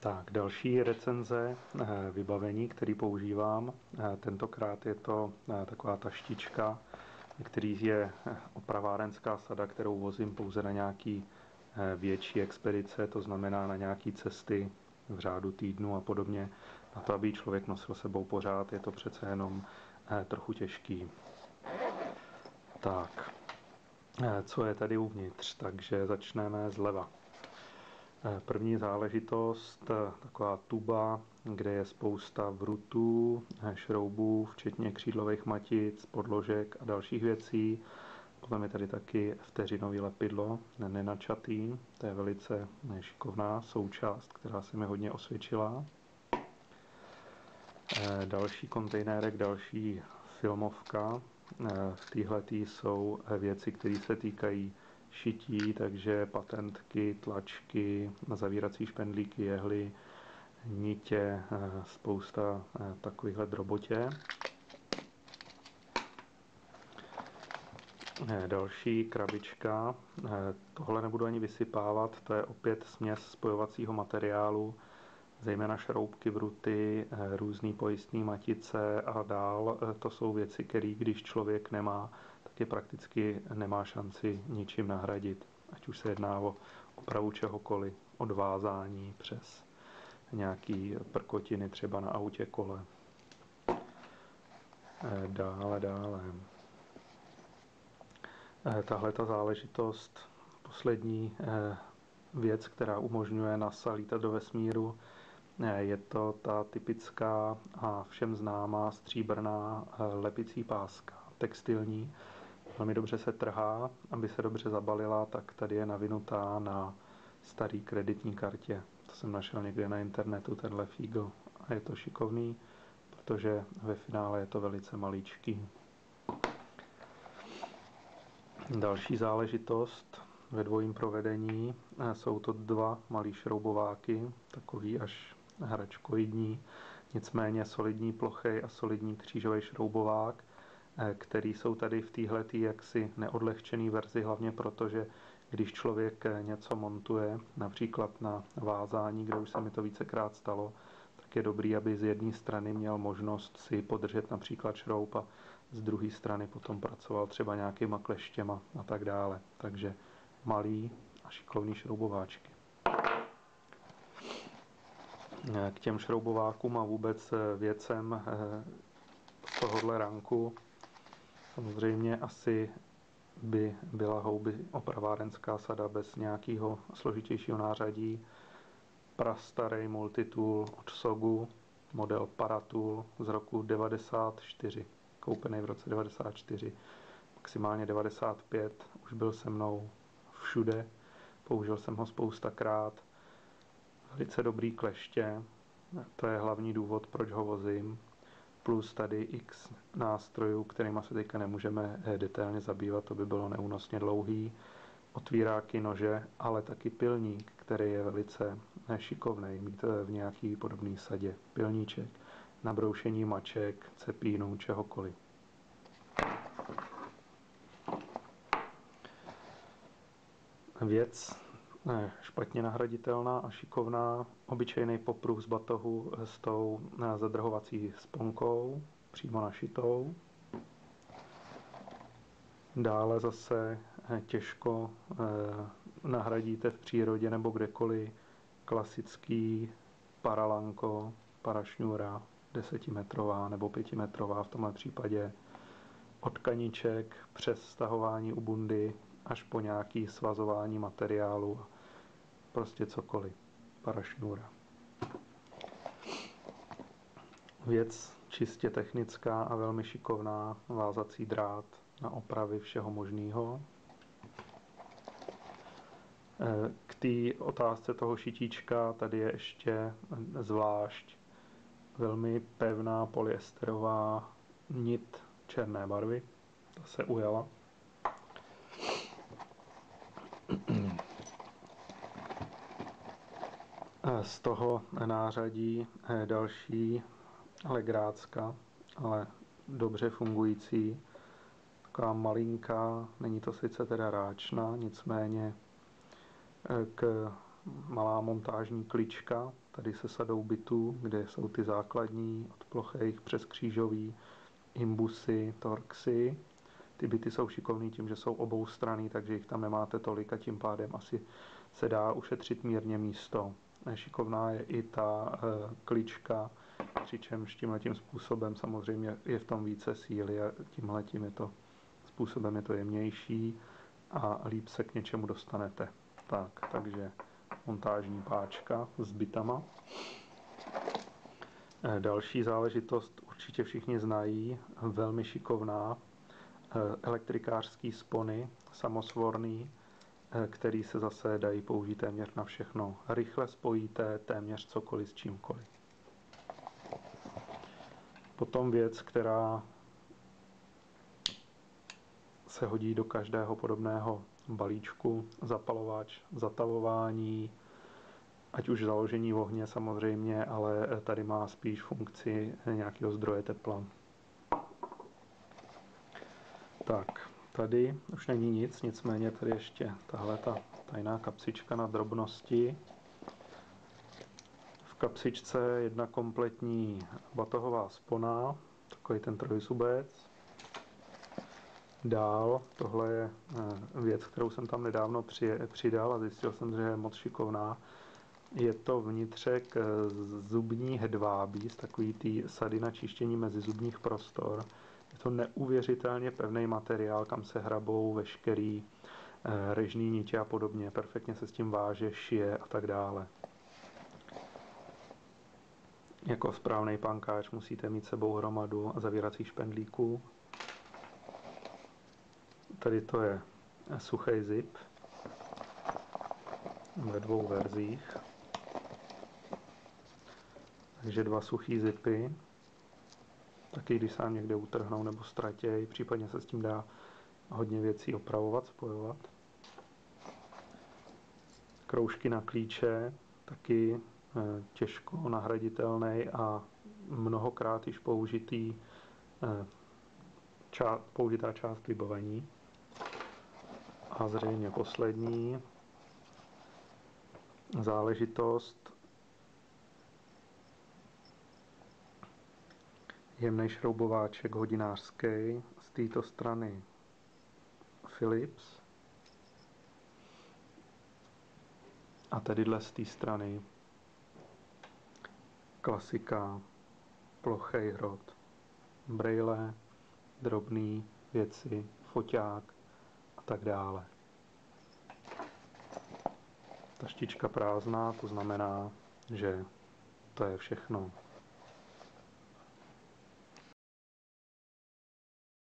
Tak, další recenze vybavení, který používám. Tentokrát je to taková taštička, který je opravárenská sada, kterou vozím pouze na nějaký větší expedice, to znamená na nějaké cesty v řádu týdnu a podobně. Na to, aby ji člověk nosil sebou pořád, je to přece jenom trochu těžký. Tak, co je tady uvnitř? Takže začneme zleva. První záležitost, taková tuba, kde je spousta vrutů, šroubů, včetně křídlových matic, podložek a dalších věcí. Potom je tady taky vteřinový lepidlo, nenačatý, to je velice šikovná součást, která se mi hodně osvědčila. Další kontejnerek, další filmovka. V téhletý jsou věci, které se týkají šití, takže patentky, tlačky, zavírací špendlíky, jehly, nitě, spousta takovýchhle drobotě. Další krabička, tohle nebudu ani vysypávat, to je opět směs spojovacího materiálu, zejména šroubky, vruty, různý pojistný matice a dál. To jsou věci, které když člověk nemá, tak je prakticky nemá šanci ničím nahradit. Ať už se jedná o opravu čehokoliv, od vázání přes nějaký prkotiny třeba na autě, kole. Dále. Tahle ta záležitost, poslední věc, která umožňuje NASA lítat do vesmíru, je to ta typická a všem známá stříbrná lepicí páska, textilní. Velmi dobře se trhá, aby se dobře zabalila, tak tady je navinutá na starý kreditní kartě. To jsem našel někde na internetu, tenhle fígl. A je to šikovný, protože ve finále je to velice maličký. Další záležitost ve dvojím provedení jsou to dva malý šroubováky, takový až hračkoidní, nicméně solidní plochý a solidní křížový šroubovák, který jsou tady v téhletý jaksi neodlehčený verzi, hlavně proto, že když člověk něco montuje, například na vázání, kde už se mi to vícekrát stalo, tak je dobrý, aby z jedné strany měl možnost si podržet například šroub a z druhé strany potom pracoval třeba nějakýma kleštěma a tak dále. Takže malý a šikovný šroubováčky. K těm šroubovákům a vůbec věcem z tohohle ranku samozřejmě asi by byla houby opravárenská sada bez nějakého složitějšího nářadí. Prastarý multitool od Sogu, model Paratool z roku 94, koupený v roce 94, maximálně 95, už byl se mnou všude, použil jsem ho spoustakrát, velice dobrý kleště, to je hlavní důvod, proč ho vozím, plus tady x nástrojů, kterými se teďka nemůžeme detailně zabývat, to by bylo neúnosně dlouhý, otvíráky, nože, ale taky pilník, který je velice šikovný, mít v nějaký podobný sadě. Pilníček, nabroušení maček, cepínů, čehokoliv. Věc špatně nahraditelná a šikovná, obyčejný popruh z batohu s tou zadrhovací sponkou, přímo našitou. Dále zase těžko nahradíte v přírodě nebo kdekoliv klasický paralanko, parašňůra 10metrová nebo 5metrová v tomhle případě, od kaniček přes stahování u bundy až po nějaký svazování materiálu, prostě cokoliv, parašňůra. Věc čistě technická a velmi šikovná, vázací drát na opravy všeho možného. K té otázce toho šitíčka tady je ještě zvlášť velmi pevná polyesterová nit černé barvy. Ta se ujala. Z toho nářadí další legrácka, ale dobře fungující. Taková malinká, není to sice teda ráčna, nicméně malá montážní klička, tady se sadou bitů, kde jsou ty základní od plochých přes křížový, imbusy, torxy. Ty bity jsou šikovný tím, že jsou oboustranný, takže jich tam nemáte tolik a tím pádem asi se dá ušetřit mírně místo. Šikovná je i ta klička, přičemž tímhletím způsobem samozřejmě je v tom více síly a tímhletím způsobem je to jemnější a líp se k něčemu dostanete. Takže montážní páčka s bitama. Další záležitost určitě všichni znají, velmi šikovná, elektrikářský spony, samosvorný, který se zase dají použít téměř na všechno. Rychle spojíte téměř cokoliv s čímkoliv. Potom věc, která se hodí do každého podobného balíčku, zapalovač, zatavování, ať už založení ohně samozřejmě, ale tady má spíš funkci nějakého zdroje tepla. Tak, tady už není nic, nicméně tady ještě tahle ta tajná kapsička na drobnosti. V kapsičce jedna kompletní batohová spona, takový ten trojzubec. Dál, tohle je věc, kterou jsem tam nedávno přidal a zjistil jsem, že je moc šikovná. Je to vnitřek zubní hedvábí z takový tý sady na čištění mezizubních prostor. Je to neuvěřitelně pevný materiál, kam se hrabou veškerý režní nitě a podobně. Perfektně se s tím váže, šije a tak dále. Jako správný pankáč musíte mít sebou hromadu zavíracích špendlíků. Tady to je suchý zip ve dvou verzích. Takže dva suchý zipy. Taky když se vám někde utrhnou nebo ztratějí, případně se s tím dá hodně věcí opravovat, spojovat. Kroužky na klíče, taky těžko nahraditelný a mnohokrát již použitá část vybavení. A zřejmě poslední záležitost, jemný šroubováček hodinářský, z této strany Philips a tadyhle z té strany klasika, plochý hrot, brejle, drobné věci, foťák a tak dále. Taštička prázdná, to znamená, že to je všechno